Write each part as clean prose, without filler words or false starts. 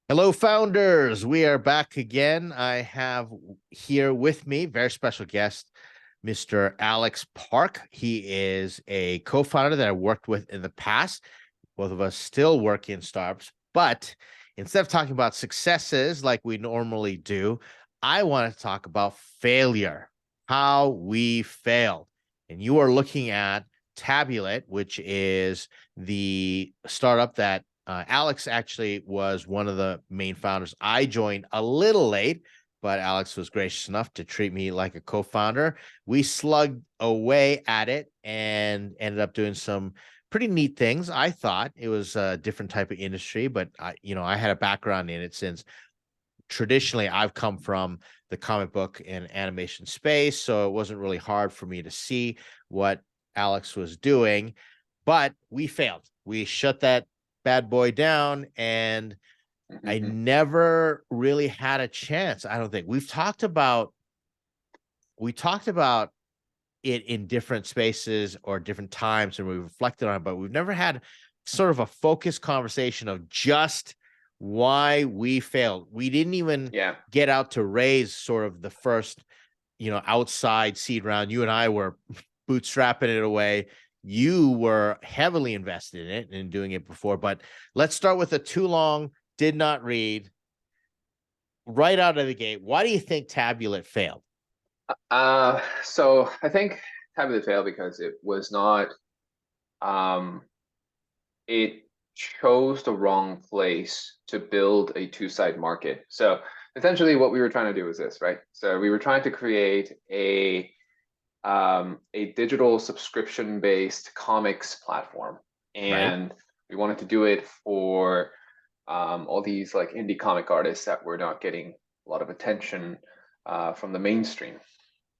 Hello, founders. We are back again. I have here with me very special guest, Mr. Alex Park. He is a co-founder that I worked with in the past. Both of us still work in startups, but instead of talking about successes like we normally do, I want to talk about failure, how we failed. And you are looking at Tabulate, which is the startup that Alex actually was one of the main founders. I joined a little late, but Alex was gracious enough to treat me like a co-founder. We slugged away at it and ended up doing some pretty neat things. I thought it was a different type of industry, but I had a background in it since traditionally I've come from the comic book and animation space, so it wasn't really hard for me to see what Alex was doing, but we failed. We shut that bad boy down, and I never really had a chance. I don't think we talked about it in different spaces or different times, and we reflected on it, but we've never had sort of a focused conversation of just why we failed. We didn't even get out to raise sort of the first, outside seed round. You and I were bootstrapping it away. You were heavily invested in it and doing it before, but let's start with a too long, did not read right out of the gate. Why do you think Tabulate failed? So I think Tabitha failed because it was not, um, it chose the wrong place to build a two-side market. So essentially what we were trying to do was this, right? So we were trying to create a digital subscription-based comics platform. Right. And we wanted to do it for all these like indie comic artists that were not getting a lot of attention from the mainstream.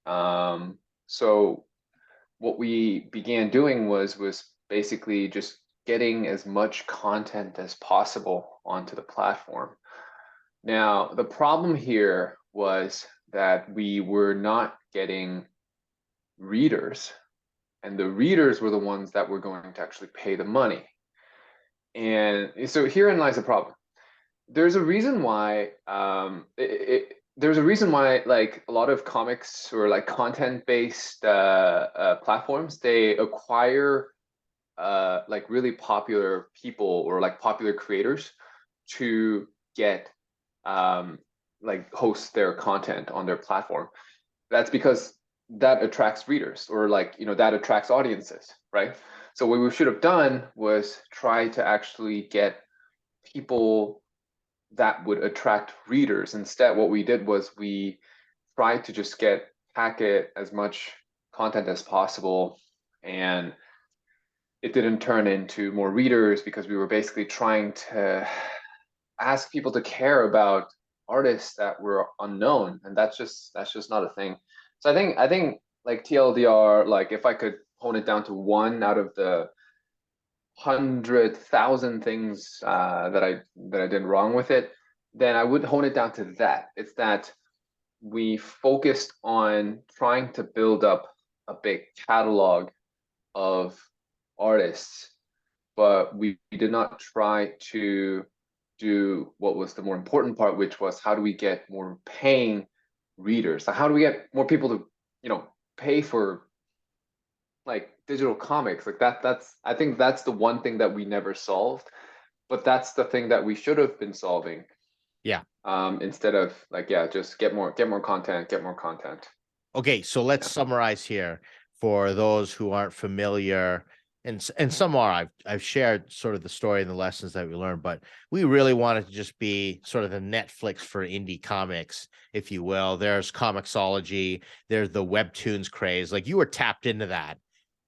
So what we began doing was basically just getting as much content as possible onto the platform. Now, the problem here was that we were not getting readers, and the readers were the ones that were going to actually pay the money. And so herein lies the problem. There's a reason why there's a reason why like a lot of comics or like content-based platforms, they acquire like really popular people or like popular creators to get like host their content on their platform. That's because that attracts readers, or like, that attracts audiences, right? So what we should have done was try to actually get people that would attract readers. Instead, what we did was we tried to just packet as much content as possible, and it didn't turn into more readers because we were basically trying to ask people to care about artists that were unknown, and that's just not a thing. So I think like TLDR, like if I could hone it down to one out of the 100,000 things that I did wrong with it, then I would hone it down to that. It's that we focused on trying to build up a big catalog of artists, but we did not try to do what was the more important part, which was how do we get more paying readers? So how do we get more people to, pay for like digital comics? Like that's I think that's the one thing that we never solved, but that's the thing that we should have been solving. Yeah. Instead of like, yeah, just get more content, get more content. Okay, so let's Yeah. summarize here for those who aren't familiar, and some are. I've shared sort of the story and the lessons that we learned, but we really wanted to just be sort of the Netflix for indie comics, if you will. There's Comixology, there's the webtoons craze. Like you were tapped into that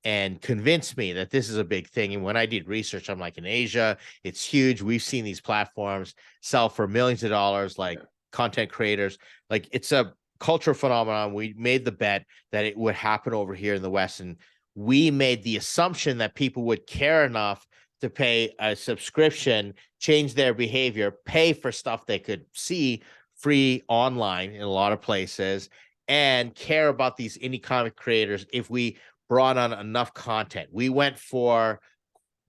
and convinced me that this is a big thing. And when I did research, I'm like, in Asia, it's huge. We've seen these platforms sell for millions of dollars, like Yeah. content creators. Like it's a cultural phenomenon. We made the bet that it would happen over here in the West. And we made the assumption that people would care enough to pay a subscription, change their behavior, pay for stuff they could see free online in a lot of places, and care about these indie comic creators if we brought on enough content. We went for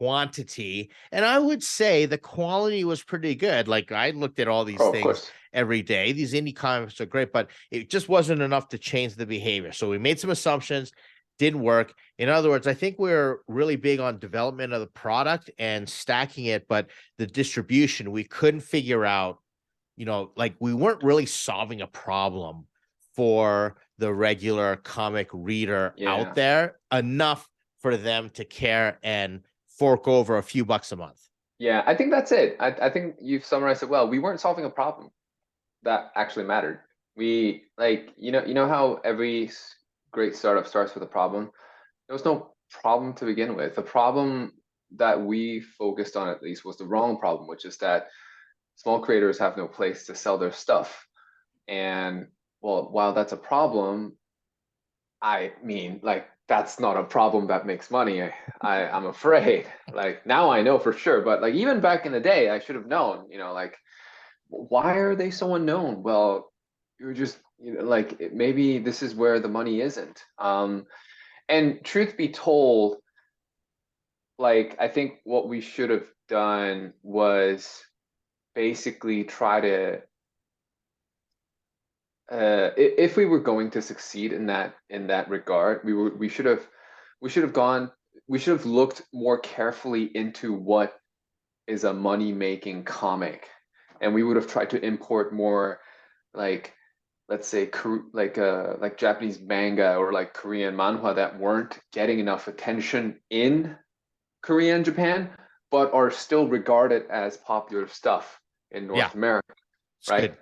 quantity. And I would say the quality was pretty good. Like I looked at all these Oh, of things course. every day. These indie comics are great, but it just wasn't enough to change the behavior. So we made some assumptions, didn't work. In other words, I think we're really big on development of the product and stacking it, but the distribution, we couldn't figure out, like we weren't really solving a problem for the regular comic reader out Yeah. there enough for them to care and fork over a few bucks a month. Yeah, I think that's it. I think you've summarized it well. We weren't solving a problem that actually mattered. We like, you know how every great startup starts with a problem? There was no problem to begin with. The problem that we focused on at least was the wrong problem, which is that small creators have no place to sell their stuff. And well, while that's a problem, I mean, like that's not a problem that makes money. I'm afraid. Like now I know for sure, but like even back in the day, I should have known. Like why are they so unknown? Well, you're just like maybe this is where the money isn't. And truth be told, like I think what we should have done was basically try to if we were going to succeed in that regard, we should have looked more carefully into what is a money making comic, and we would have tried to import more like let's say like Japanese manga or like Korean manhwa that weren't getting enough attention in Korea and Japan, but are still regarded as popular stuff in Yeah, North America, it's right? good.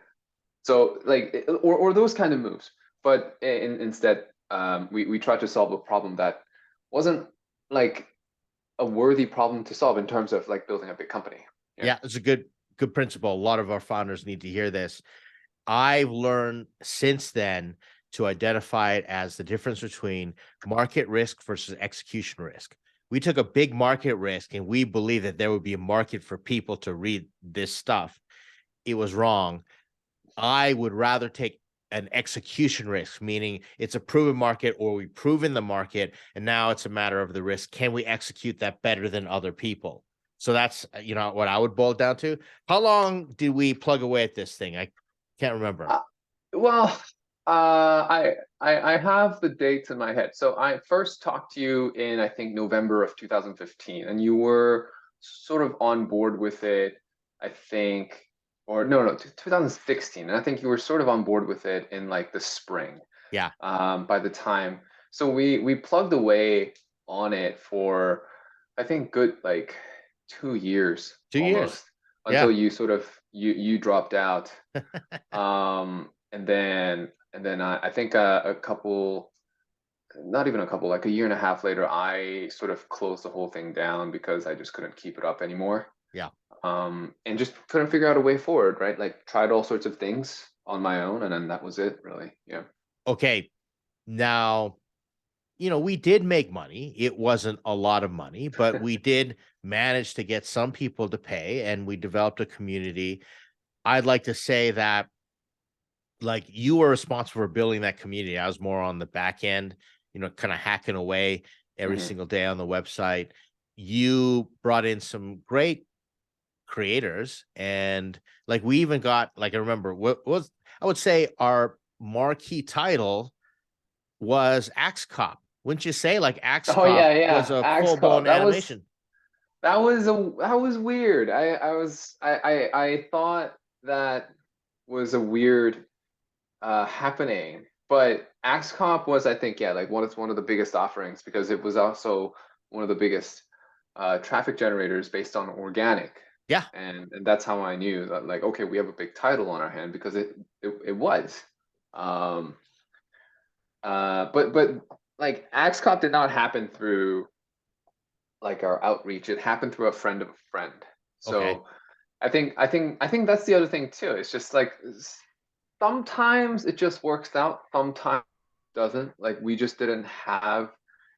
So like or those kind of moves. But instead, we tried to solve a problem that wasn't like a worthy problem to solve in terms of like building a big company. Yeah. Yeah, it's a good principle. A lot of our founders need to hear this. I've learned since then to identify it as the difference between market risk versus execution risk. We took a big market risk and we believed that there would be a market for people to read this stuff. It was wrong. I would rather take an execution risk, meaning it's a proven market or we've proven the market, and now it's a matter of the risk. Can we execute that better than other people? So that's what I would boil it down to. How long did we plug away at this thing? I can't remember. Uh, well, I have the dates in my head. So I first talked to you in I think November of 2015, and you were sort of on board with it, I think, or no, 2016, and I think you were sort of on board with it in like the spring. Yeah, By the time, so we plugged away on it for I think good like 2 years 2 years. almost Yeah. until you sort of you dropped out. And then I think a couple, not even a couple, like a year and a half later, I sort of closed the whole thing down because I just couldn't keep it up anymore. Yeah. And just couldn't figure out a way forward, right? Like tried all sorts of things on my own, and then that was it, really. Yeah. Okay. Now, we did make money. It wasn't a lot of money, but we did manage to get some people to pay and we developed a community. I'd like to say that like you were responsible for building that community. I was more on the back end, kind of hacking away every Hmm. single day on the website. You brought in some great creators and like we even got like I remember what was I would say our marquee title was Axe Cop. Wouldn't you say like Axe Oh Cop yeah, was yeah. a Axe full-blown Cop. animation? That was weird. I thought that was a weird happening. But Axe Comp was, I think, yeah, like one of the biggest offerings because it was also one of the biggest traffic generators based on organic. Yeah. And that's how I knew that like, okay, we have a big title on our hand because it was. Um, but like Axe Comp did not happen through like our outreach. It happened through a friend of a friend. Okay. So I think that's the other thing too. It's just like sometimes it just works out, sometimes it doesn't. Like we just didn't have,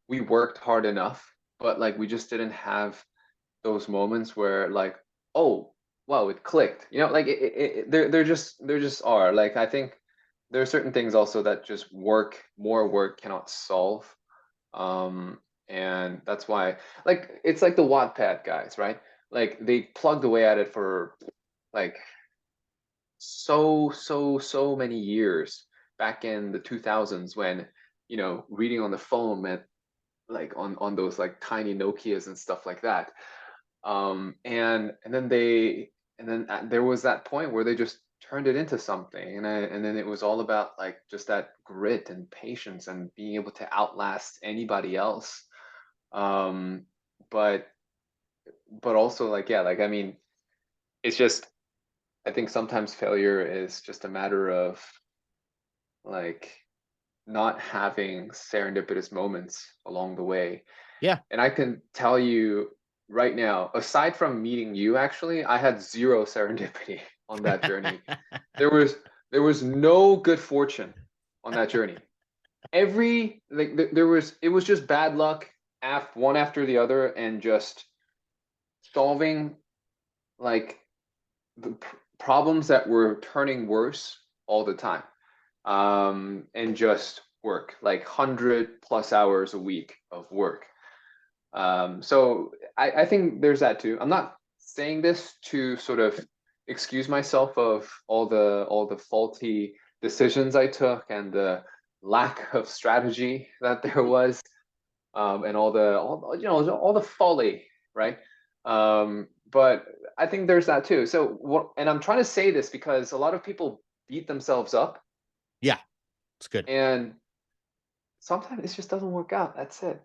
we worked hard enough, but like we just didn't have those moments where like, oh, wow, it clicked. Like there just are. Like I think there are certain things also that just more work cannot solve. Um, And that's why, like, it's like the Wattpad guys, right? Like they plugged away at it for like so many years back in the 2000s when, reading on the phone meant like on those like tiny Nokias and stuff like that. And then there was that point where they just turned it into something, and then it was all about like just that grit and patience and being able to outlast anybody else. Um, but but also like, yeah, like I mean, it's just, I think sometimes failure is just a matter of like not having serendipitous moments along the way. Yeah. And I can tell you right now, aside from meeting you, actually, I had zero serendipity on that journey. There was there was no good fortune on that journey. Every like there was it was just bad luck, one after the other, and just solving like the problems that were turning worse all the time. And just work like 100+ hours a week of work. So I think there's that too. I'm not saying this to sort of excuse myself of all the faulty decisions I took and the lack of strategy that there was, and all the folly, right? But I think there's that too. So what? And I'm trying to say this because a lot of people beat themselves up, Yeah, it's good. and sometimes it just doesn't work out. That's it.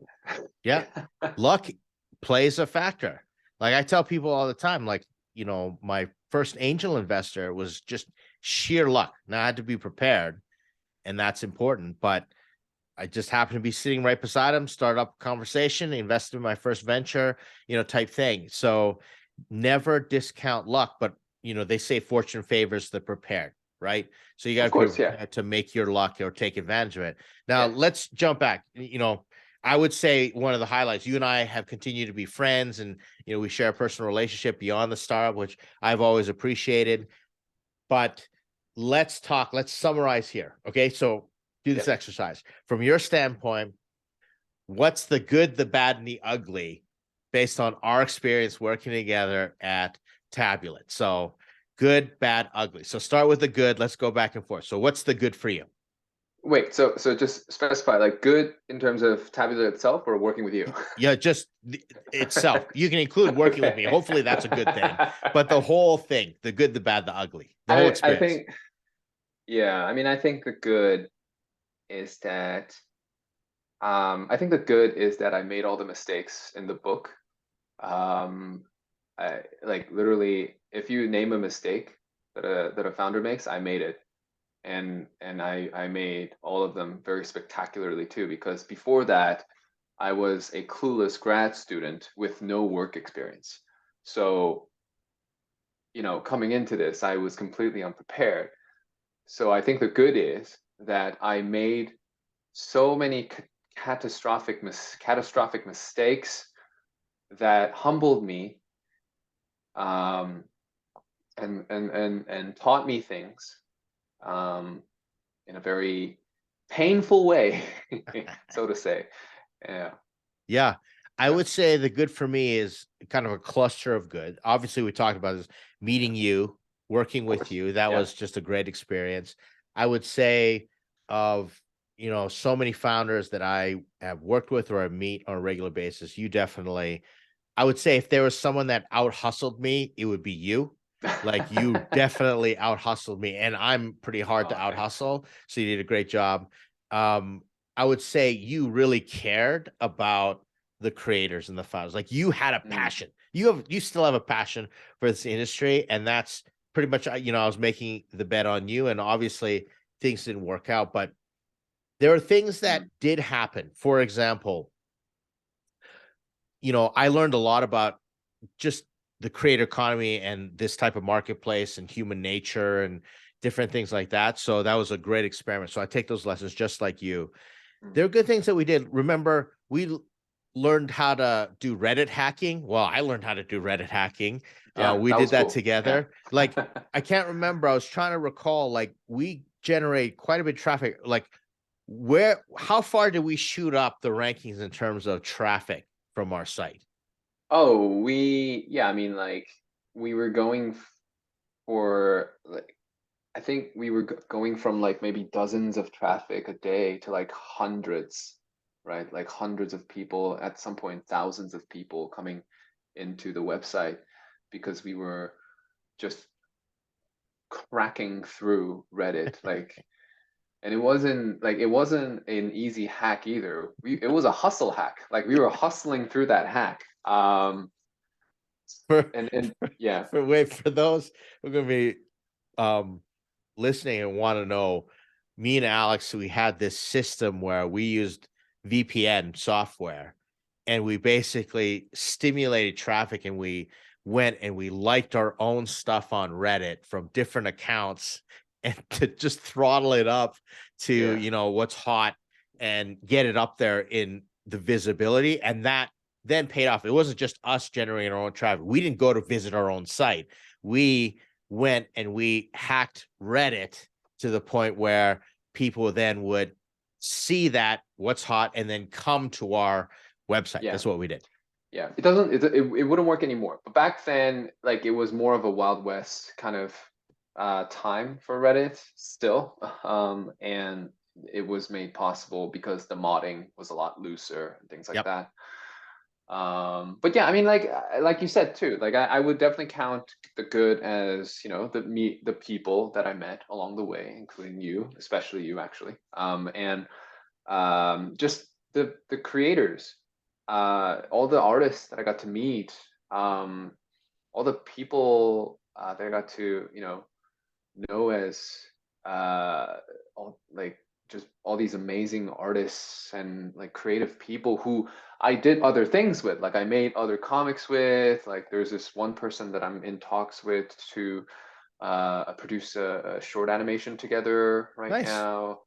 Yeah. Luck plays a factor. Like I tell people all the time, like, my first angel investor was just sheer luck. Now I had to be prepared, and that's important. But I just happened to be sitting right beside him, start up a conversation, invested in my first venture, type thing. So never discount luck, but they say fortune favors the prepared, right? So you got Of to be course, yeah, prepared to make your luck or take advantage of it. Now yeah, let's jump back. I would say one of the highlights, you and I have continued to be friends, and we share a personal relationship beyond the startup, which I've always appreciated. But let's summarize here. Okay. So do yeah. this exercise from your standpoint. What's the good, the bad, and the ugly based on our experience working together at Tabulate? So good, bad, ugly. So start with the good. Let's go back and forth. So what's the good for you? Wait, so just specify like good in terms of Tabula itself or working with you? Yeah, just itself. You can include working with me. Okay. Hopefully that's a good thing. But the whole thing, the good, the bad, the ugly, the whole I experience. think, yeah, I mean, I think the good is that I think the good is that I made all the mistakes in the book. Um, I like literally, if you name a mistake that a founder makes, I made it. And I made all of them very spectacularly too, because before that, I was a clueless grad student with no work experience. So, coming into this, I was completely unprepared. So I think the good is that I made so many catastrophic mistakes that humbled me, um, and taught me things, um, in a very painful way, so to say. Yeah. Yeah. I Yeah. would say the good for me is kind of a cluster of good. Obviously, we talked about this meeting you, working Of with course. you. That Yeah. was just a great experience. I would say of, so many founders that I have worked with or I meet on a regular basis, you definitely, I would say if there was someone that out hustled me, it would be you. Like you definitely out hustled me, and I'm pretty hard to Oh, out thanks. hustle. So you did a great job. Um, I would say you really cared about the creators and the founders. Like you had a Mm, passion. You still have a passion for this industry, and that's pretty much. I was making the bet on you, and obviously things didn't work out, but there are things that mm, did happen. For example, I learned a lot about just the creator economy and this type of marketplace and human nature and different things like that. So that was a great experiment. So I take those lessons just like you. mm. There are good things that we did. Remember, we learned how to do Reddit hacking. Well, I learned how to do Reddit hacking. Yeah, We that did was that cool. Yeah. together. Like, I can't remember. I was trying to recall, like, we generate quite a bit of traffic. Like, how far did we shoot up the rankings in terms of traffic from our site? Oh, yeah, I mean, like, we were going for, like, I think we were going from like maybe dozens of traffic a day to like hundreds, right? Like hundreds of people, at some point, thousands of people coming into the website because we were just cracking through Reddit. Like, and it wasn't an easy hack either. It was a hustle hack. Like, we were hustling through that hack. For And yeah, for those who are gonna be um listening and want to know, me and Alex, we had this system where we used VPN software and we basically stimulated traffic and we went and we liked our own stuff on Reddit from different accounts and to just throttle it up to, yeah, what's hot and get it up there in the visibility. And that then paid off. It wasn't just us generating our own traffic. We didn't go to visit our own site. We went and we hacked Reddit to the point where people then would see that what's hot and then come to our website. yeah. That's what we did. Yeah, it doesn't it wouldn't work anymore. But back then, like, it was more of a Wild West kind of time for Reddit still. And it was made possible because the modding was a lot looser and things like Yep. that. But yeah, I mean, like you said too, like, I would definitely count the good as, the people that I met along the way, including you, especially you actually. And just the creators, all the artists that I got to meet, all the people that I got to know as like, just all these amazing artists and like creative people who I did other things with. Like, I made other comics with. Like, there's this one person that I'm in talks with to produce a short animation together right Nice. now.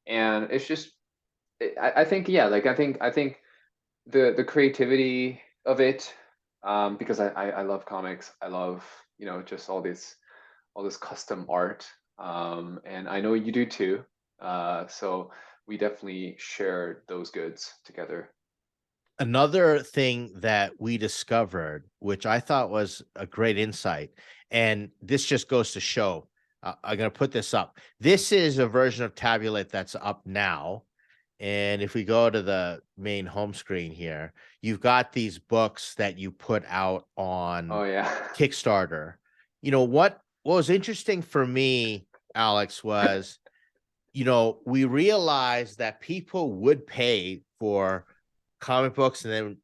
And it's just, I think, yeah, like, I think the creativity of it, because I love comics. I love, just all this custom art. And I know you do too. So we definitely shared those goods together. Another thing that we discovered, which I thought was a great insight, and this just goes to show, I'm going to put this up. This is a version of Tabulate that's up now. And if we go to the main home screen here, you've got these books that you put out on Oh yeah. Kickstarter. What was interesting for me, Alex, was, we realized that people would pay for comic books and then,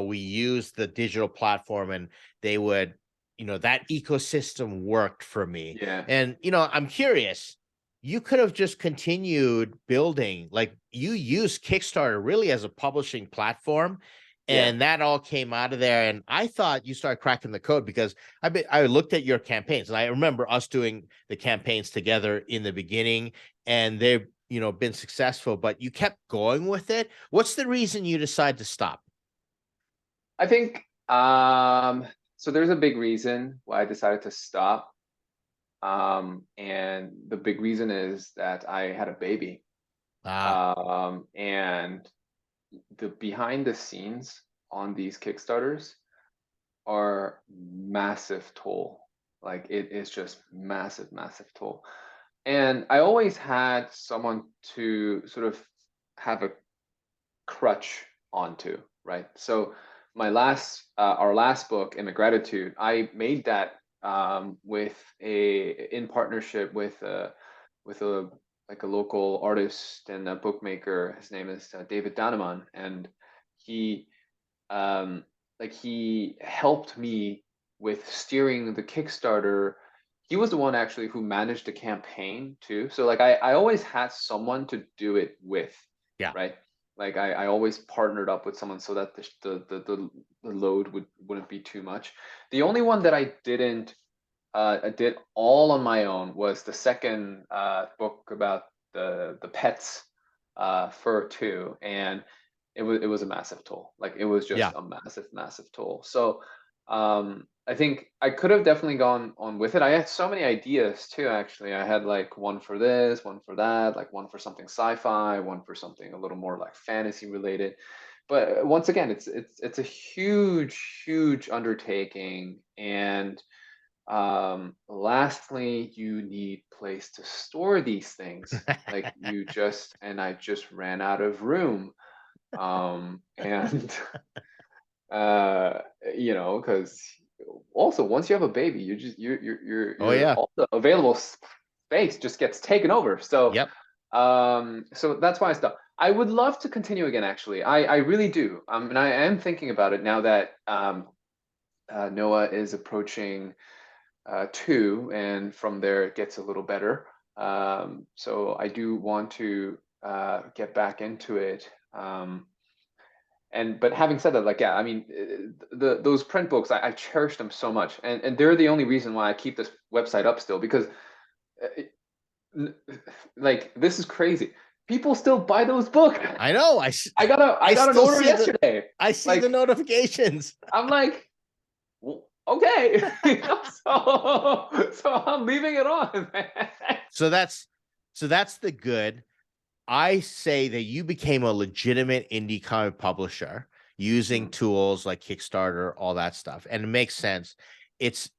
we use the digital platform and they would, that ecosystem worked for me. Yeah. And, I'm curious, you could have just continued building, like you use Kickstarter really as a publishing platform. Yeah. And that all came out of there. And I thought you started cracking the code because I looked at your campaigns and I remember us doing the campaigns together in the beginning and they've, been successful, but you kept going with it. What's the reason you decide to stop? I think, so there's a big reason why I decided to stop. And the big reason is that I had a baby. Ah, And the behind the scenes on these Kickstarters are massive toll. Like, it is just massive, massive toll. And I always had someone to sort of have a crutch onto, right? So our last book, Gratitude, I made that in partnership with a like a local artist and a bookmaker. His name is David Daneman, and he um, he helped me with steering the Kickstarter. He was the one actually who managed the campaign too. So, like, I always had someone to do it with, yeah. right? Like, I always partnered up with someone so that the load wouldn't be too much. The only one that I did all on my own was the second book about the pets, Fur 2, and it was a massive toll. Like, it was just Yeah. a massive, massive toll. So I think I could have definitely gone on with it. I had so many ideas too, actually. I had like one for this, one for that, like one for something sci-fi, one for something a little more like fantasy related. But once again, it's a huge undertaking. And lastly, you need place to store these things. Like I just ran out of room. And uh because also once you have a baby, Oh you're yeah. all the available space just gets taken over. So Yep. so that's why I stopped. I would love to continue again, actually. I really do. And I am thinking about it now that Noah is approaching 2, and from there it gets a little better. So I do want to get back into it. And but having said that, like, yeah, I mean, those print books, I cherish them so much, and they're the only reason why I keep this website up still, because like, this is crazy. People still buy those books. I know. I I got an still order see the yesterday. I see the Like, notifications. I'm like, well, okay. So I'm leaving it on, man. So that's the good. I say that you became a legitimate indie comic publisher using Mm, tools like Kickstarter, all that stuff. And it makes sense. It's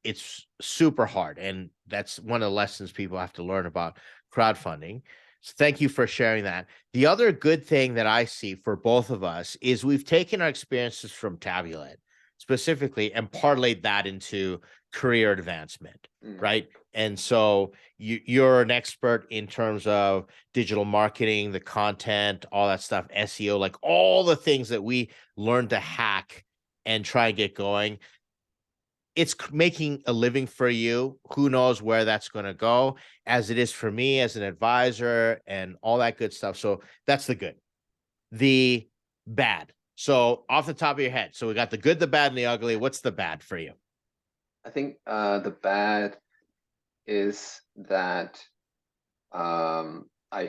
super hard. And that's one of the lessons people have to learn about crowdfunding. So thank you for sharing that. The other good thing that I see for both of us is we've taken our experiences from Tabulate specifically and parlayed that into career advancement, mm. right? And so you're an expert in terms of digital marketing, the content, all that stuff, SEO, like all the things that we learn to hack and try and get going. It's making a living for you. Who knows where that's going to go, as it is for me as an advisor and all that good stuff. So that's the good. The bad. So off the top of your head, so we got the good, the bad, and the ugly. What's the bad for you? I think the bad is that I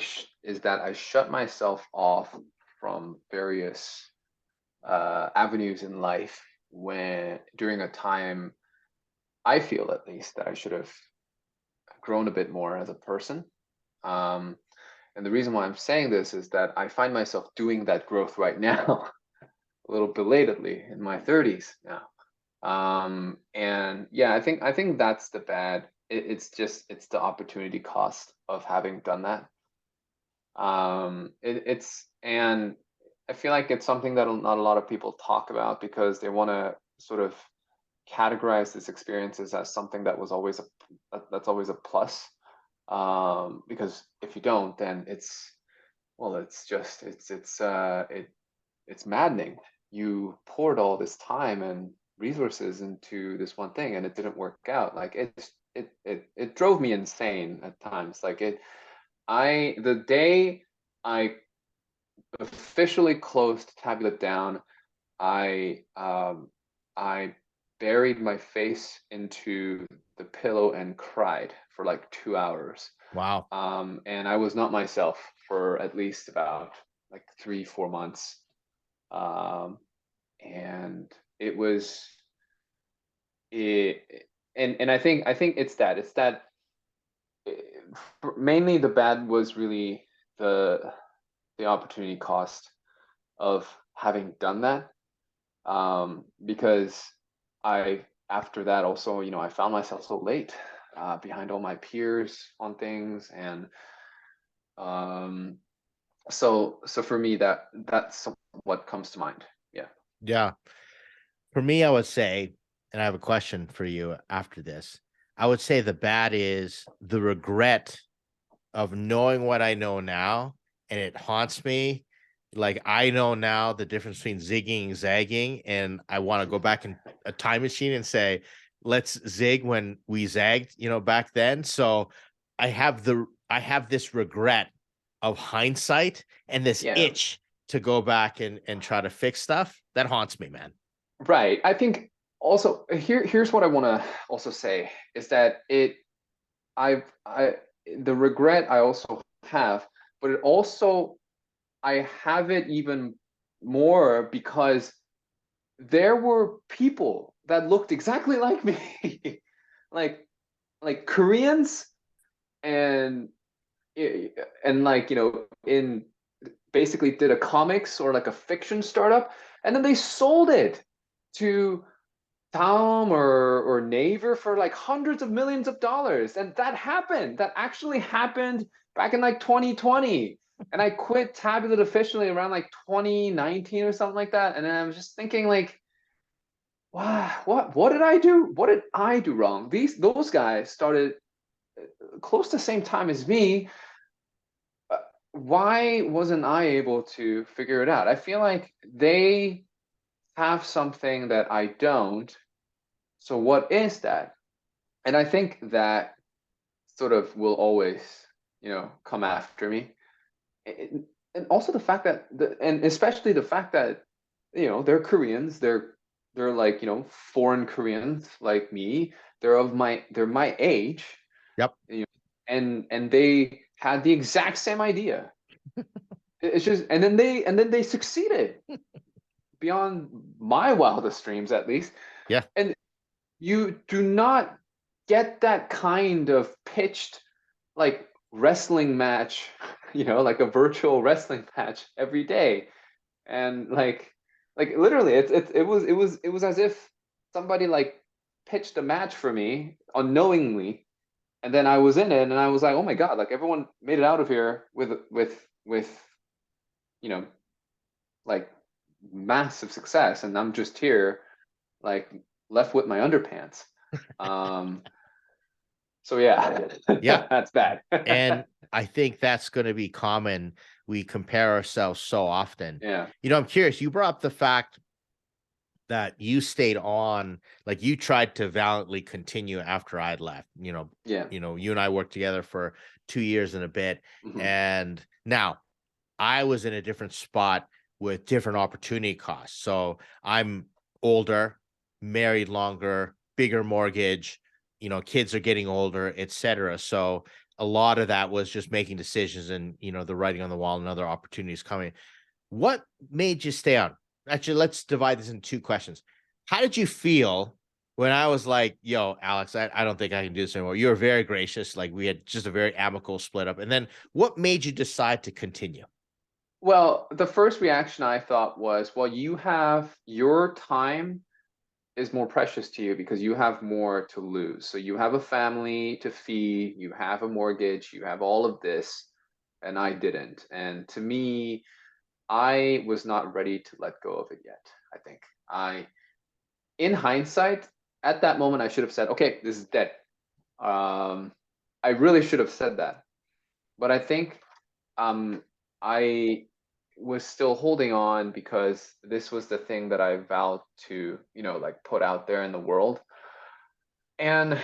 shut myself off from various avenues in life when during a time I feel at least that I should have grown a bit more as a person. Um, and the reason why I'm saying this is that I find myself doing that growth right now, a little belatedly in my 30s now. And yeah, I think that's the bad. It's the opportunity cost of having done that. It's and I feel like it's something that not a lot of people talk about because they want to sort of categorize this experiences as something that was always that's always a plus. Because if you don't, then it's just it's maddening. You poured all this time and resources into this one thing and it didn't work out. Like, it drove me insane at times. Like, the day I officially closed Tablet down, I buried my face into the pillow and cried for like 2 hours. Wow. And I was not myself for at least about like 3 4 months. Um, and it was it, and I think it's that mainly the bad was really the opportunity cost of having done that. Because I after that also, I found myself so late behind all my peers on things. And um, so for me, that's what comes to mind. Yeah. Yeah. For me, I would say, and I have a question for you after this. I would say the bad is the regret of knowing what I know now, and it haunts me. Like, I know now the difference between zigging and zagging, and I want to go back in a time machine and say, let's zig when we zagged, back then. So I have this regret of hindsight and this Yeah. itch to go back and try to fix stuff that haunts me, man. Right. I think also here's what I want to also say is that I the regret I also have, but it also I have it even more because there were people that looked exactly like me, like Koreans, and like, in basically did a comics or like a fiction startup, and then they sold it to Tom or Naver for like hundreds of millions of dollars. And that happened. That actually happened back in like 2020. And I quit Tabulate officially around like 2019 or something like that. And then I was just thinking like, wow, what did I do? What did I do wrong? Those guys started close to the same time as me. Why wasn't I able to figure it out? I feel like they have something that I don't. So what is that? And I think that sort of will always, come after me. And also the fact that and especially the fact that, they're Koreans, they're like, foreign Koreans like me. They're my age, Yep. and they had the exact same idea. It's just, and then they succeeded beyond my wildest dreams, at least. Yeah. And you do not get that kind of pitched like wrestling match, like a virtual wrestling match every day. And like literally it was as if somebody like pitched a match for me unknowingly, and then I was in it and I was like, oh my God, like everyone made it out of here with you know like massive success, and I'm just here like left with my underpants. Um, so yeah, Yeah. that's bad. And I think that's going to be common. We compare ourselves so often. Yeah, I'm curious, you brought up the fact that you stayed on, like you tried to valiantly continue after I'd left. yeah. You and I worked together for 2 years and a bit. Hmm. And now I was in a different spot with different opportunity costs. So I'm older, married longer, bigger mortgage, kids are getting older, etc. So a lot of that was just making decisions and, the writing on the wall and other opportunities coming. What made you stay on? Actually, let's divide this into two questions. How did you feel when I was like, yo, Alex, I don't think I can do this anymore? You were very gracious. Like we had just a very amicable split up. And then what made you decide to continue? Well, the first reaction I thought was, well, you have your time is more precious to you because you have more to lose. So you have a family to feed, you have a mortgage, you have all of this, and I didn't. And to me, I was not ready to let go of it yet. I think in hindsight, at that moment, I should have said, okay, this is dead. Um, I really should have said that. But I think I was still holding on because this was the thing that I vowed to, like put out there in the world. And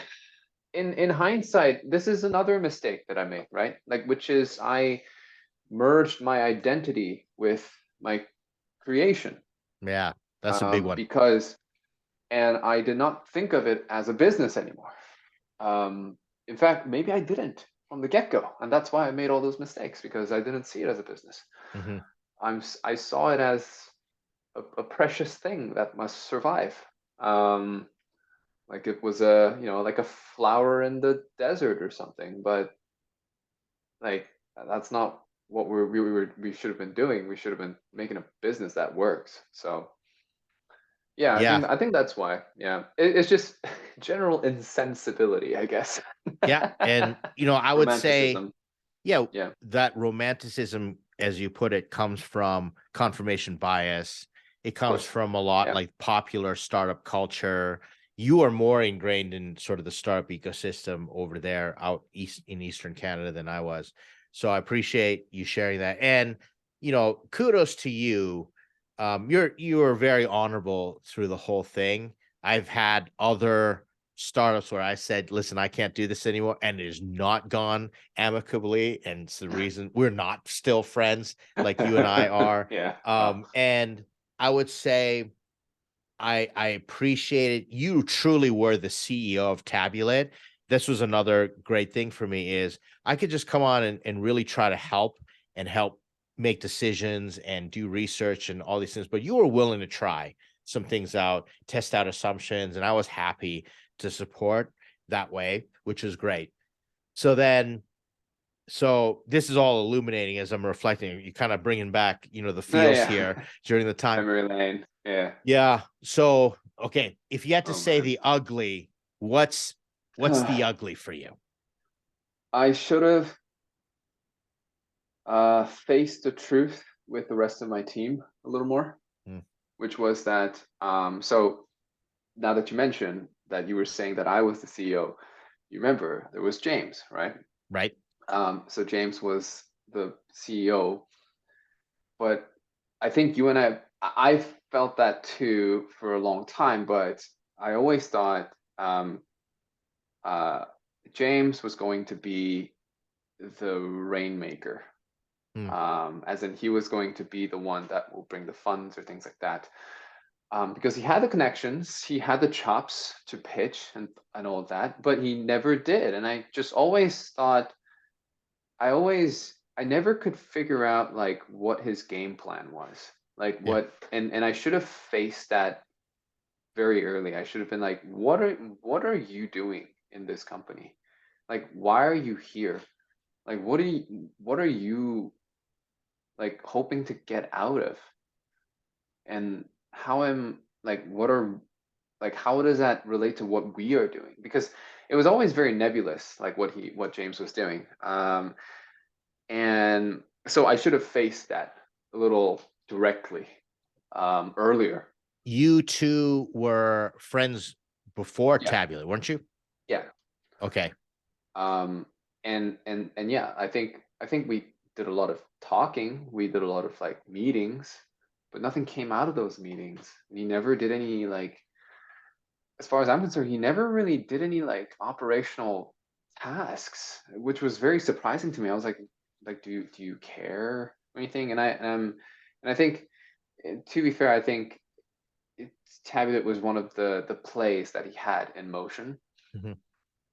in hindsight, this is another mistake that I made, right? Like, which is I merged my identity with my creation. Yeah, that's a big one. Because, and I did not think of it as a business anymore. In fact, maybe I didn't from the get-go, and that's why I made all those mistakes, because I didn't see it as a business. Hmm. I saw it as a precious thing that must survive. Um, like it was like a flower in the desert or something. But like that's not what we should have been doing. We should have been making a business that works. So yeah, I Yeah. think I think that's why. Yeah, it's just general insensibility, I guess. Yeah. And, I would say, Romanticism. yeah, Yeah, that romanticism, as you put it, comes from confirmation bias. It of comes course. from a lot Yeah. like popular startup culture. You are more ingrained in sort of the startup ecosystem over there out east in Eastern Canada than I was. So I appreciate you sharing that. And, kudos to you. You are very honorable through the whole thing. I've had other startups where I said, listen, I can't do this anymore, and it has not gone amicably, and it's the reason we're not still friends like you and I are. Yeah. And I would say I appreciate it. You truly were the CEO of Tabulate. This was another great thing for me is I could just come on and really try to help make decisions and do research and all these things, but you were willing to try. some things out, test out assumptions, and I was happy to support that way, which was great. So then, so this is all illuminating as I'm reflecting. You kind of bringing back, the Oh, feels yeah. here during the time. Memory lane. Yeah. Yeah. So okay, if you had to Oh say man. the ugly, what's the ugly for you? I should have faced the truth with the rest of my team a little more, Hmm. which was that so now that you mentioned that you were saying that I was the CEO, you remember there was James, right? Right. So James was the CEO, but I think you and I felt that too for a long time, but I always thought uh, James was going to be the rainmaker, Hmm. as in he was going to be the one that will bring the funds or things like that. Because he had the connections, he had the chops to pitch and all of that, but he never did. And I just always thought, I never could figure out like what his game plan was. Like Yeah. and I should have faced that very early. I should have been like, what are you doing in this company? Like, why are you here? Like, what are you like hoping to get out of? And how am like what are like how does that relate to what we are doing? Because it was always very nebulous, like what James was doing. And so I should have faced that a little directly earlier. You two were friends before Yeah, Tabula, weren't you? yeah. Okay. Um, and yeah, I think we did a lot of talking. We did a lot of like meetings, but nothing came out of those meetings. And he never did any like, as far as I'm concerned, he never really did any like operational tasks, which was very surprising to me. I was like, do you care or anything? And I think, to be fair, I think Tablet was one of the plays that he had in motion, Mhm.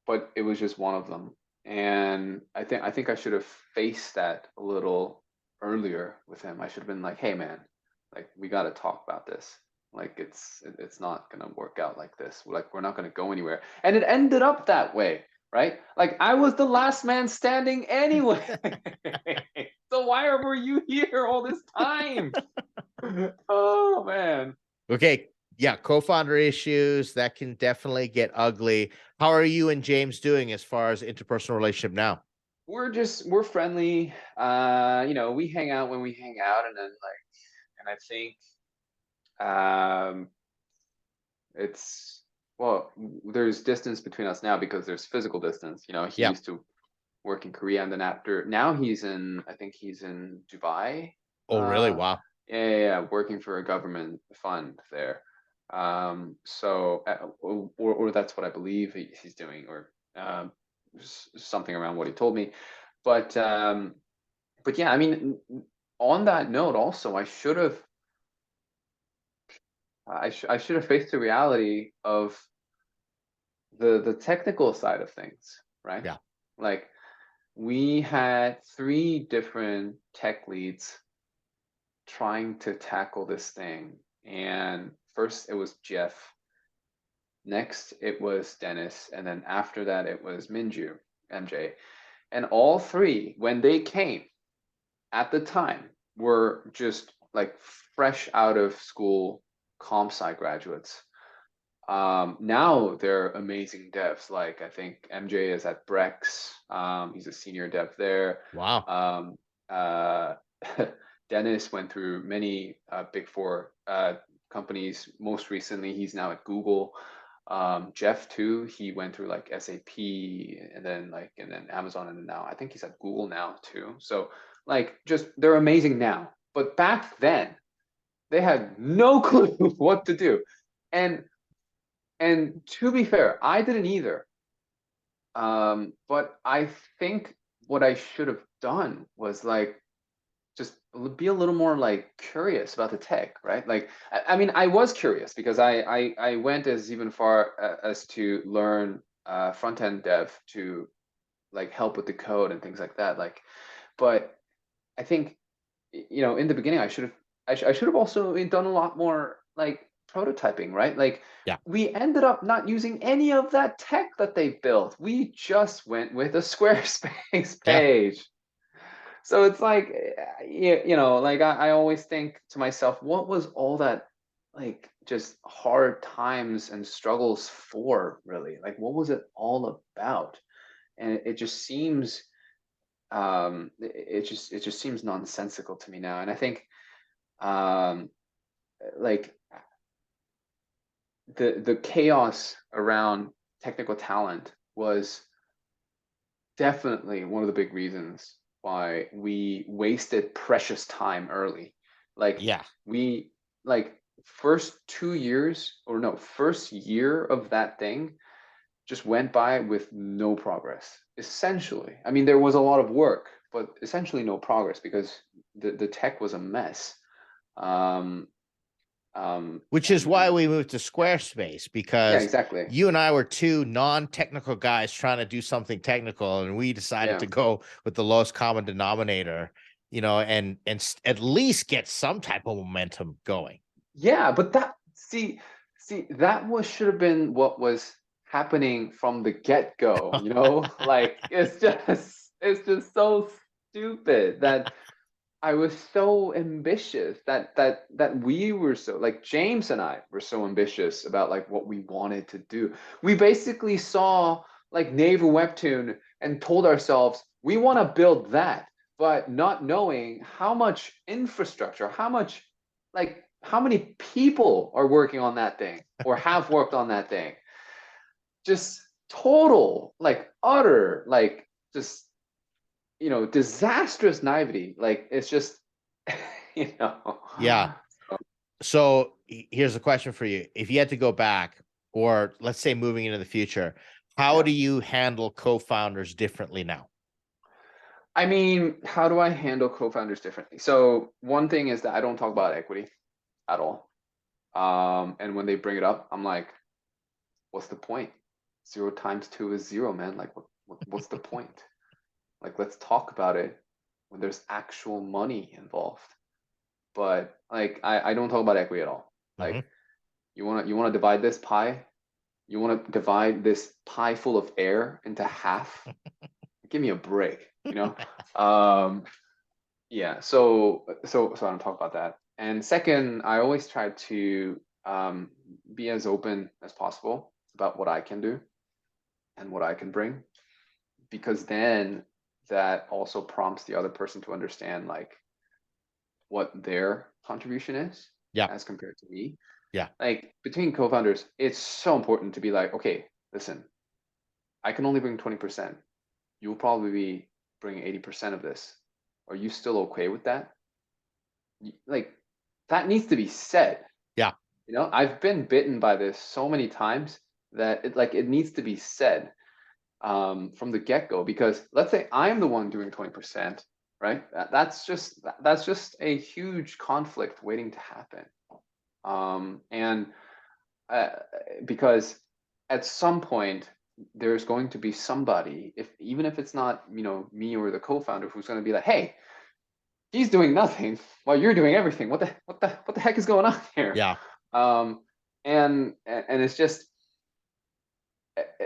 but it was just one of them. And I think I should have faced that a little earlier with him. I should have been like, hey man, like we got to talk about this. Like it's not gonna work out like this. Like we're not gonna go anywhere. And it ended up that way, right? Like I was the last man standing anyway. So why were you here all this time? Oh man. Okay. Yeah, co-founder issues that can definitely get ugly. How are you and James doing as far as interpersonal relationship now? We're friendly. We hang out when we hang out, and then and I think um it's well, there's distance between us now because there's physical distance. He Yeah. used to work in Korea, and then after now I think he's in Dubai. Oh, really? Uh, Wow. yeah, working for a government fund there. So or that's what I believe he's doing, or something around what he told me. But yeah, I mean, on that note, also, I should have faced the reality of the technical side of things, right? Yeah. Like we had three different tech leads trying to tackle this thing, and first it was Jeff, next it was Dennis, and then after that it was Minju, MJ, and all three, when they came at the time, were just like fresh out of school comp sci graduates. Now they're amazing devs. Like I think MJ is at Brex. He's a senior dev there. Wow. Um, uh, Dennis went through many big four companies. Most recently, he's now at Google. Jeff too. He went through like SAP and then Amazon, and then now I think he's at Google now too. So like just they're amazing now. But back then, they had no clue what to do. And and to be fair, I didn't either. But I think what I should have done was like just be a little more like curious about the tech, right? Like, I mean, I was curious because I went as even far as to learn front end dev to like help with the code and things like that. Like, but I think in the beginning I should have also done a lot more like prototyping, right? Like Yeah. we ended up not using any of that tech that they built. We just went with a Squarespace Yeah. page. So it's like, you know, like I always think to myself, what was all that like just hard times and struggles for, really? Like, what was it all about? And it just seems, it just seems nonsensical to me now. And I think, um, like the chaos around technical talent was definitely one of the big reasons why we wasted precious time early. Like Yeah. we like first 2 years or no, first year of that thing just went by with no progress. Essentially. I mean, there was a lot of work, but essentially no progress because the tech was a mess. Um, Which is why and we moved to yeah, Squarespace, yeah, because exactly. you and I were two non-technical guys trying to do something technical, and we decided Yeah. to go with the lowest common denominator, and at least get some type of momentum going. Yeah, but that see that was should have been what was happening from the get-go, you know? Like it's just so stupid that I was so ambitious that we were so like James and I were so ambitious about like what we wanted to do. We basically saw like Naval Webtoon and told ourselves we want to build that, but not knowing how much infrastructure, how much like how many people are working on that thing or have worked on that thing. Just total like utter like just disastrous naivety. Like it's just, you know. Yeah. So here's a question for you. If you had to go back, or let's say moving into the future, how Yeah. do you handle co-founders differently now? I mean, how do I handle co-founders differently? So one thing is that I don't talk about equity at all. And when they bring it up, I'm like, what's the point? 0 times 2 is 0, man. Like, what's the point? Like, let's talk about it when there's actual money involved. But like, I don't talk about equity at all. Mm-hmm. Like, you wanna divide this pie? You want to divide this pie full of air into half? Give me a break, you know? Um, yeah, so I don't talk about that. And second, I always try to be as open as possible about what I can do and what I can bring, because then that also prompts the other person to understand like what their contribution is Yeah. as compared to me. Yeah. Like between co-founders, it's so important to be like, okay, listen, I can only bring 20%. You'll probably be bringing 80% of this. Are you still okay with that? Like that needs to be said. Yeah. You know, I've been bitten by this so many times that it needs to be said from the get-go, because let's say I'm the one doing 20%, right? That's just a huge conflict waiting to happen. And uh, because at some point there's going to be somebody, if even if it's not me or the co-founder, who's going to be like, hey, he's doing nothing while you're doing everything. What the heck is going on here? Yeah. um and it's just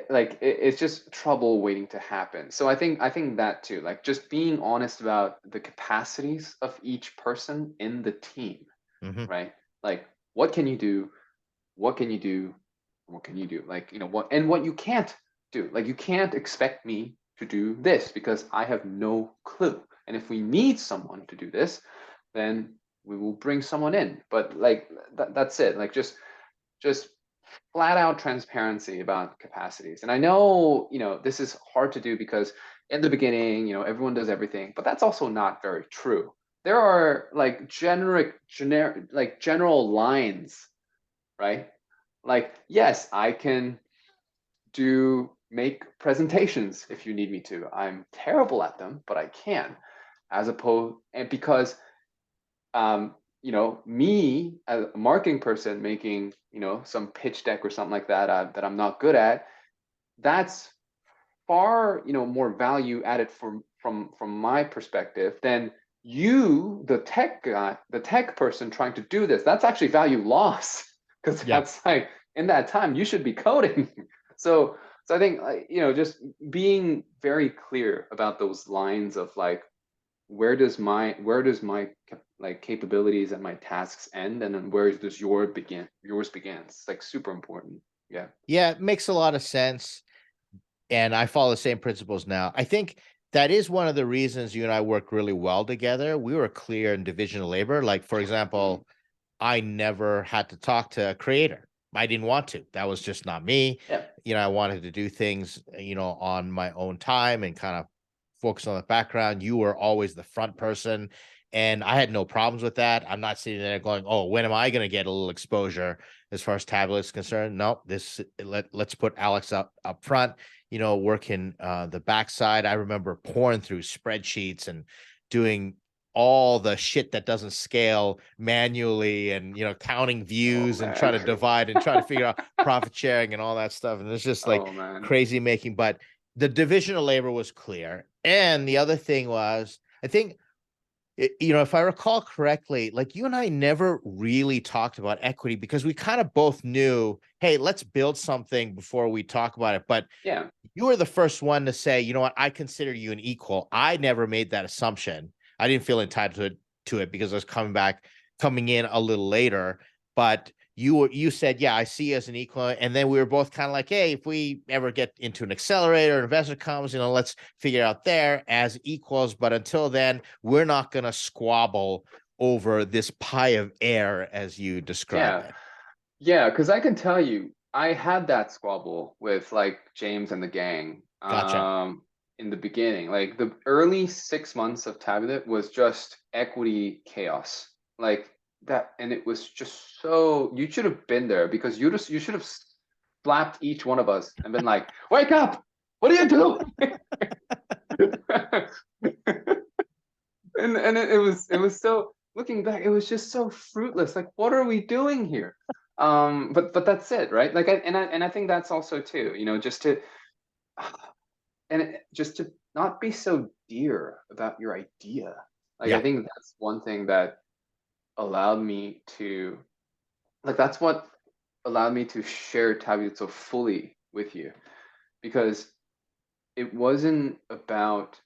it's just trouble waiting to happen. So I think that too, like just being honest about the capacities of each person in the team, Mm-hmm. right? Like what can you do, what can you do, what can you do, like what, and what you can't do. Like you can't expect me to do this because I have no clue, and if we need someone to do this, then we will bring someone in. But like that's it. Like just flat out transparency about capacities. And I know this is hard to do because in the beginning everyone does everything, but that's also not very true. There are like generic like general lines, right? Like, yes, I can do make presentations if you need me to. I'm terrible at them, but I can. As opposed, and because me as a marketing person making, some pitch deck or something like that that I'm not good at, that's far, more value added from my perspective than you, the tech guy, the tech person trying to do this. That's actually value loss. because Yeah. that's like in that time you should be coding. So I think just being very clear about those lines of like where does my like capabilities and my tasks end, and then where does yours begins. It's like super important. Yeah. Yeah, it makes a lot of sense. And I follow the same principles now. I think that is one of the reasons you and I work really well together. We were clear in division of labor. Like, for Mm. example, I never had to talk to a creator. I didn't want to. That was just not me. Yeah. I wanted to do things, on my own time and kind of focus on the background. You were always the front person. And I had no problems with that. I'm not sitting there going, oh, when am I going to get a little exposure as far as Tablet is concerned? No, let's put Alex up front, working the backside. I remember pouring through spreadsheets and doing all the shit that doesn't scale manually and counting Oh views and trying man. to divide and trying to figure out profit sharing and all that stuff, and it's just like Oh man. crazy making. But the division of labor was clear, and the other thing was, I think, if I recall correctly, like you and I never really talked about equity because we kind of both knew, hey, let's build something before we talk about it. But Yeah. you were the first one to say, you know what, I consider you an equal. I never made that assumption. I didn't feel entitled to it because I was coming in a little later. But you said, yeah, I see you as an equal. And then we were both kind of like, hey, if we ever get into an accelerator, an investor comes, let's figure out there as equals. But until then, we're not going to squabble over this pie of air as you described Yeah. it. Yeah, because I can tell you, I had that squabble with like James and the gang Gotcha. in the beginning. Like the early 6 months of Tablet was just equity chaos. Like that, and it was just so you should have been there because you should have slapped each one of us and been like, "Wake up! What are you doing?" And it was so looking back, it was just so fruitless. Like, what are we doing here? But that's it, right? Like, and I think that's also too, just to just to not be so dear about your idea. Like, I Yeah. think that's one thing that allowed me to that's what allowed me to share Tablet so fully with you, because it wasn't about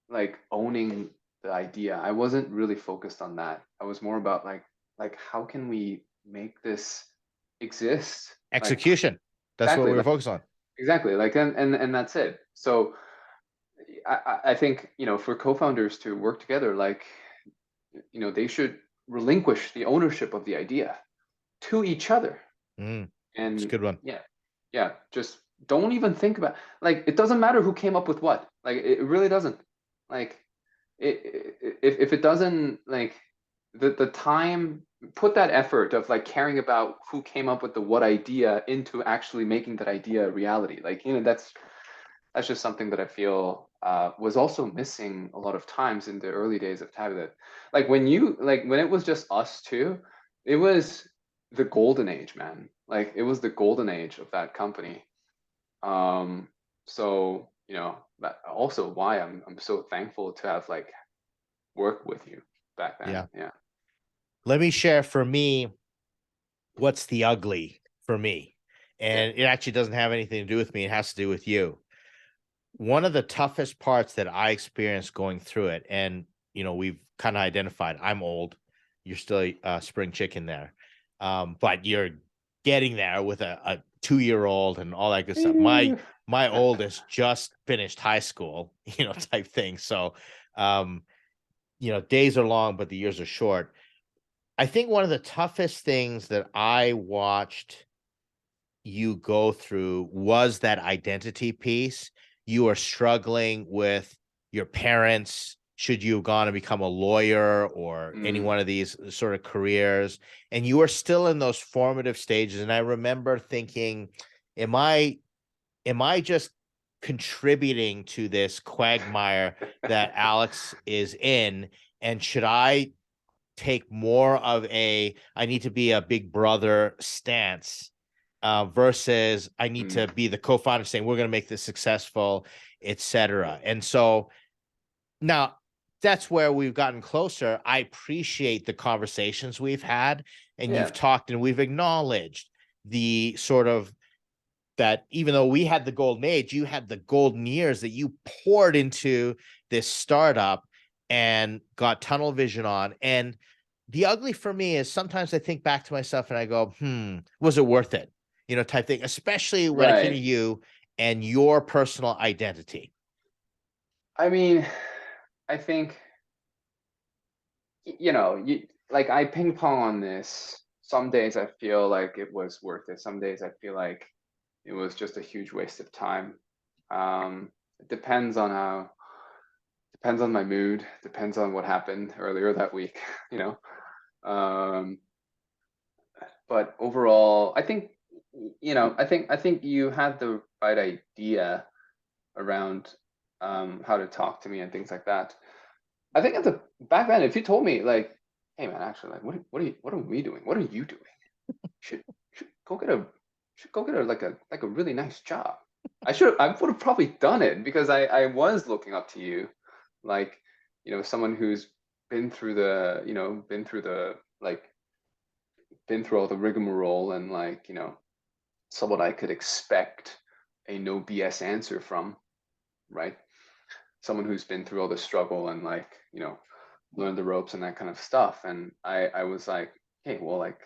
like owning the idea. I wasn't really focused on that. I was more about like how can we make this exist? Like Execution. That's what exactly, we were like focused on. exactly, like and that's it. So I think for co-founders to work together, like they should relinquish the ownership of the idea to each other. It's a And good one. yeah, yeah, just don't even think about like it doesn't matter who came up with what. Like it really doesn't. Like if it doesn't like the time, put that effort of like caring about who came up with the what idea into actually making that idea a reality. Like that's just something that I feel was also missing a lot of times in the early days of Tablet. Like when it was just us two, it was the golden age, man. Like it was the golden age of that company. So that also why I'm so thankful to have like worked with you back then. Yeah. Yeah. Let me share for me what's the ugly for me. Okay. And it actually doesn't have anything to do with me. It has to do with you. One of the toughest parts that I experienced going through it, and we've kind of identified I'm old. You're still a spring chicken there. But you're getting there with a 2-year-old and all that good stuff. My oldest just finished high school, type thing. So days are long, but the years are short. I think one of the toughest things that I watched you go through was that identity piece. You are struggling with your parents. Should you have gone and become a lawyer or any Mm, one of these sort of careers? And you are still in those formative stages. And I remember thinking, am I just contributing to this quagmire that Alex is in? And should I take more of I need to be a big brother stance versus I need to mm, be the co-founder saying we're going to make this successful, etc. And so now that's where we've gotten closer. I appreciate the conversations we've had, and Yeah. you've talked and we've acknowledged the sort of that even though we had the golden age, you had the golden years that you poured into this startup and got tunnel vision on. And the ugly for me is sometimes I think back to myself and I go, was it worth it? Type thing, especially when it came to Right. you and your personal identity. I mean, I think, like I ping pong on this. Some days I feel like it was worth it. Some days I feel like it was just a huge waste of time. It depends on my mood, depends on what happened earlier that week, you know. Um, but overall, I think you had the right idea around how to talk to me and things like that. I think at the back then, if you told me like, "Hey man, actually, like, what are we doing? What are you doing? Should should go get a should go get a really nice job." I would have probably done it because I was looking up to you, like, someone who's been through all the rigmarole and like, someone I could expect a no BS answer from, right? Someone who's been through all the struggle and like, learned the ropes and that kind of stuff. And I was like, hey, well, like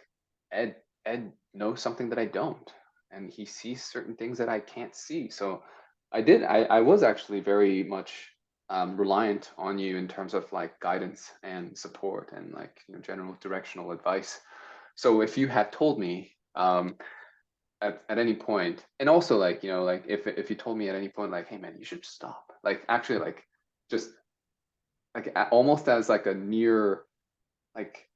Ed Ed knows something that I don't, and he sees certain things that I can't see. So I was actually very much reliant on you in terms of like guidance and support and like, general directional advice. So if you had told me at any point, and also like, like if you told me at any point like, hey man, you should stop, like actually like just like almost as like a near like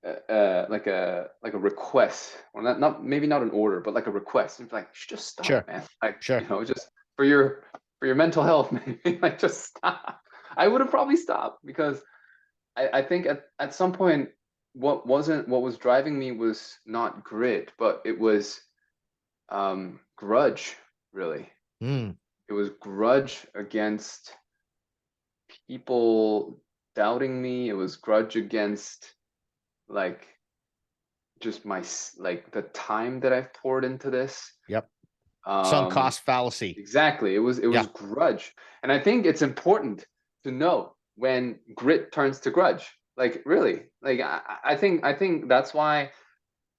like a request, or not maybe not an order, but like a request, and like, you should just Sure. stop, man, like, Sure. just for your mental health, maybe, like, just stop. I would have probably stopped because I think at some point what was driving me was not grit, but it was grudge, really. Mm, It was grudge against people doubting me. It was grudge against like just like the time that I've poured into this. yep. Sunk Um, cost fallacy. exactly. It was Yeah. grudge, and I think it's important to know when grit turns to grudge. Like really, like I think that's why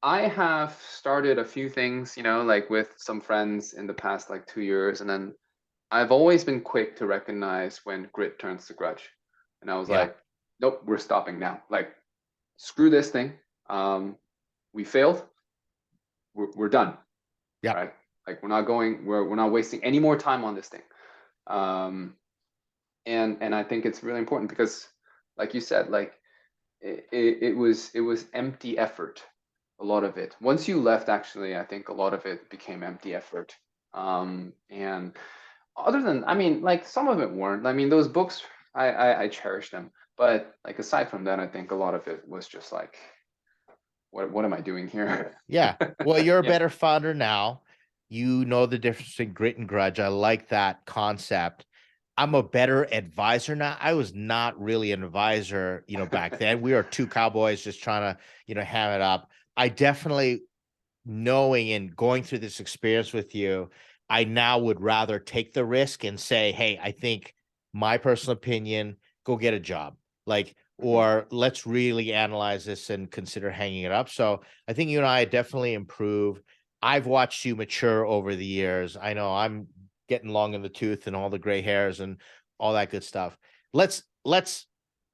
I have started a few things, like with some friends in the past like 2 years, and then I've always been quick to recognize when grit turns to grudge. And I was Yeah. like, nope, we're stopping now. Like, screw this thing. We failed. We're done. Yeah. Right? Like, we're not wasting any more time on this thing. Um, and I think it's really important because, like you said, like it was empty effort, a lot of it. Once you left, actually, I think a lot of it became empty effort. And other than, I mean, like some of it weren't. I mean, those books, I cherish them, but like aside from that, I think a lot of it was just like, what am I doing here? Yeah. Well, you're a Yeah. better founder now. You know the difference between grit and grudge. I like that concept. I'm a better advisor now. I was not really an advisor, back then. We were two cowboys just trying to, ham it up. I definitely, knowing and going through this experience with you, I now would rather take the risk and say, hey, I think my personal opinion, go get a job. Like, Mhm. or let's really analyze this and consider hanging it up. So I think you and I definitely improve. I've watched you mature over the years. I know I'm getting long in the tooth and all the gray hairs and all that good stuff. Let's,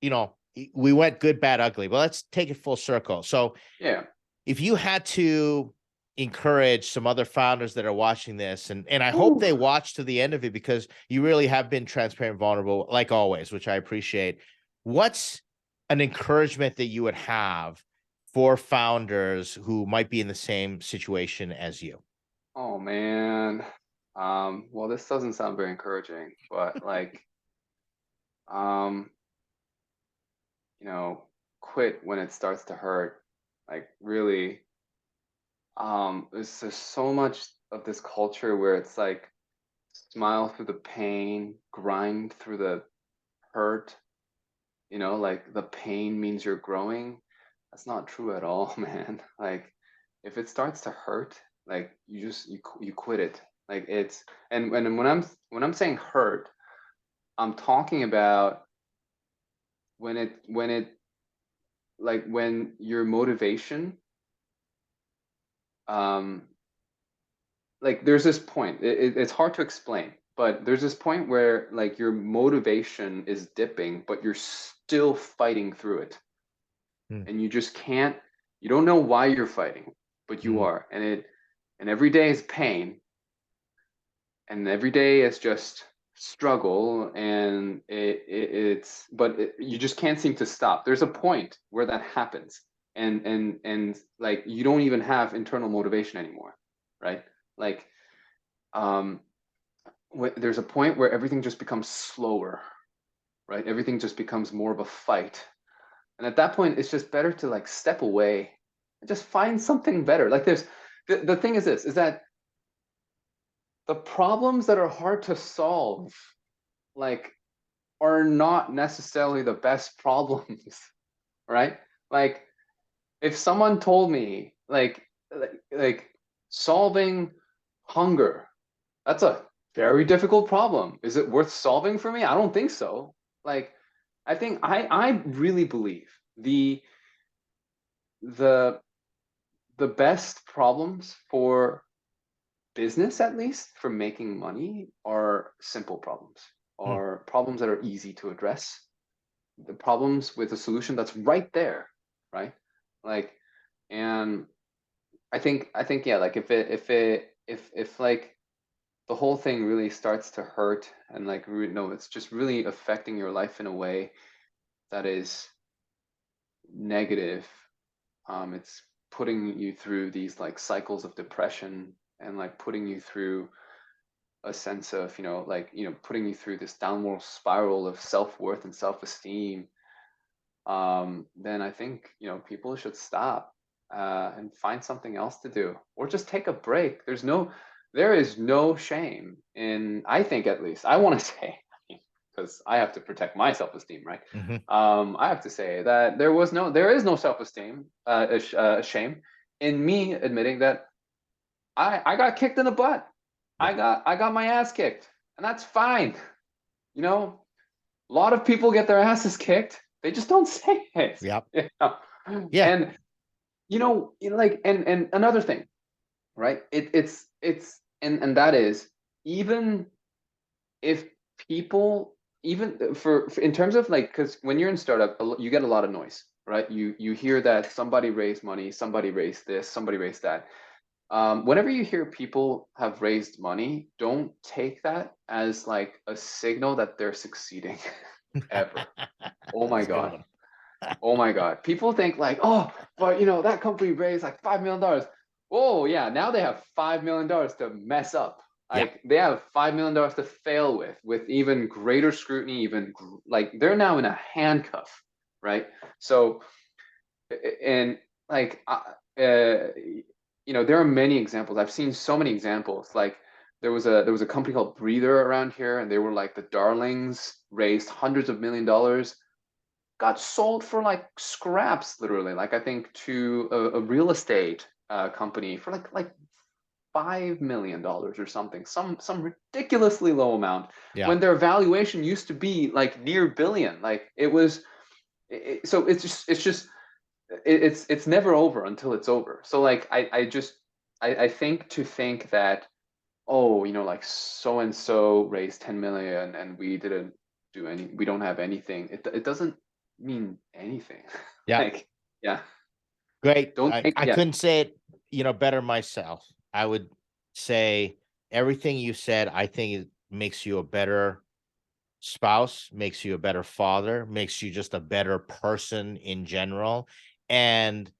we went good, bad, ugly, but let's take it full circle. So Yeah. if you had to encourage some other founders that are watching this, and I hope Whew. they watch to the end of it because you really have been transparent and vulnerable, like always, which I appreciate. What's an encouragement that you would have for founders who might be in the same situation as you? Oh man. Well, this doesn't sound very encouraging, but like, um, you know, quit when it starts to hurt. Like really, there's just so much of this culture where it's like smile through the pain, grind through the hurt, like the pain means you're growing. That's not true at all, man. Like, if it starts to hurt, like you quit it. Like it's and when I'm saying hurt, I'm talking about when it like when your motivation, um like there's this point, it's hard to explain, but there's this point where like your motivation is dipping, but you're still fighting through it, Mm, and you just can't, you don't know why you're fighting, but you mm, are, and every day is pain, and every day is just struggle, and it's but you just can't seem to stop. There's a point where that happens, and like you don't even have internal motivation anymore, right? Like, um there's a point where everything just becomes slower, right? Everything just becomes more of a fight, and at that point it's just better to like step away and just find something better. Like there's the thing is this, is that the problems that are hard to solve, like, are not necessarily the best problems, right? Like, if someone told me like solving hunger, that's a very difficult problem. Is it worth solving for me? I don't think so. Like, I think I really believe the the best problems for business, at least for making money, are simple problems, mm, are problems that are easy to address, the problems with a solution that's right there, right? Like, and I think yeah, like if like the whole thing really starts to hurt, and like no, it's just really affecting your life in a way that is negative. It's putting you through these like cycles of depression, and like putting you through a sense of, like, putting you through this downward spiral of self-worth and self-esteem, then I think, people should stop, and find something else to do, or just take a break. There is no shame in, I think, at least, I want to say, because I have to protect my self-esteem, right? mhm. I have to say that there is no self-esteem, shame in me admitting that I got kicked in the butt. Yeah. I got my ass kicked, and that's fine. You know, a lot of people get their asses kicked. They just don't say it. Yep. You know? Yeah. And like, and another thing, right? And that is, even if people, even for in terms of like, because when you're in startup, you get a lot of noise, right? You hear that somebody raised money, somebody raised this, somebody raised that. Whenever you hear people have raised money, don't take that as like a signal that they're succeeding ever. Oh my That's a good God. one. Oh my God. People think like, oh, but that company raised like $5 million. Oh yeah, now they have $5 million to mess up. Yeah. Like they have $5 million to fail with even greater scrutiny, like they're now in a handcuff, right? So, and like, there are many examples. I've seen so many examples. Like there was a company called Breather around here, and they were like the darlings, raised hundreds of $1 million, got sold for like scraps, literally. Like I think to a real estate, company for like $5 million or something, some ridiculously low amount, Yeah. when their valuation used to be like near billion. Like it was, so it's never over until it's over. So like I think to think that, oh, like so and so raised 10 million and we don't have anything. It doesn't mean anything. Yeah. Like, yeah, Great. don't think, I yeah, couldn't say it, better myself. I would say everything you said, I think it makes you a better spouse, makes you a better father, makes you just a better person in general. And,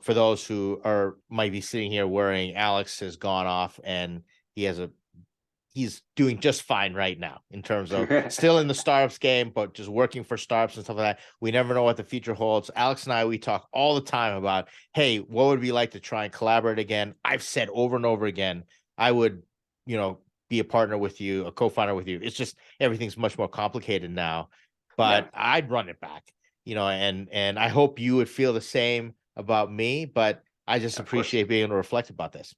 for those who might be sitting here worrying, Alex has gone off and he has he's doing just fine right now in terms of still in the startups game, but just working for startups and stuff like that. We never know what the future holds. Alex and I, we talk all the time about, hey, what would we like to try and collaborate again? I've said over and over again, I would, be a partner with you, a co-founder with you. It's just everything's much more complicated now, yeah, but I'd run it back. and I hope you would feel the same about me, but I just Yeah, of course. appreciate being able to reflect about this.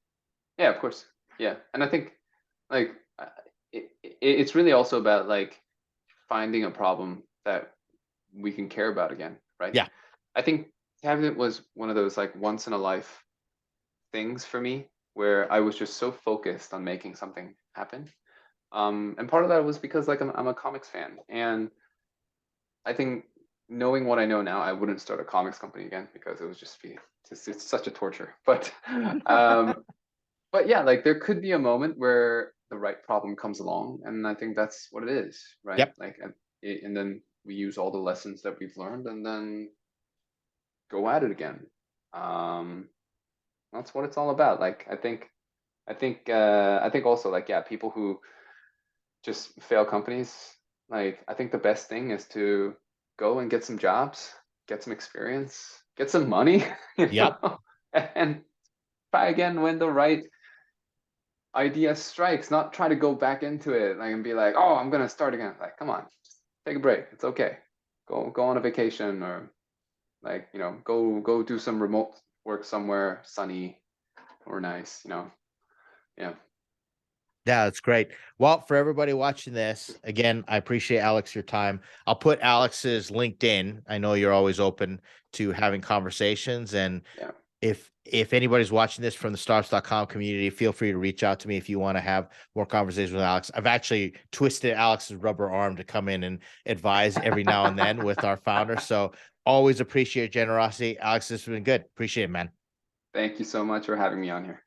Yeah, of course. Yeah, and I think like it's really also about like finding a problem that we can care about again, right? Yeah. I think cabinet was one of those like once in a life things for me where I was just so focused on making something happen. And part of that was because like I'm a comics fan, and I think knowing what I know now, I wouldn't start a comics company again because it would just be it's such a torture. Um, but yeah, like there could be a moment where the right problem comes along, and I think that's what it is, right? Yep. Like, and then we use all the lessons that we've learned, and then go at it again. Um, that's what it's all about. Like, I think also like yeah, people who just fail companies. Like, I think the best thing is to go and get some jobs, get some experience, get some money, Yep. and try again when the right idea strikes. Not try to go back into it like and be like, oh, I'm gonna start again. Like, come on, just take a break. It's okay. Go on a vacation, or like go do some remote work somewhere sunny or nice. Yeah. Yeah, that's great. Well, for everybody watching this, again, I appreciate Alex your time. I'll put Alex's LinkedIn. I know you're always open to having conversations. And Yeah. if anybody's watching this from the startups.com community, feel free to reach out to me if you want to have more conversations with Alex. I've actually twisted Alex's rubber arm to come in and advise every now and then with our founder. So always appreciate your generosity. Alex, this has been good. Appreciate it, man. Thank you so much for having me on here.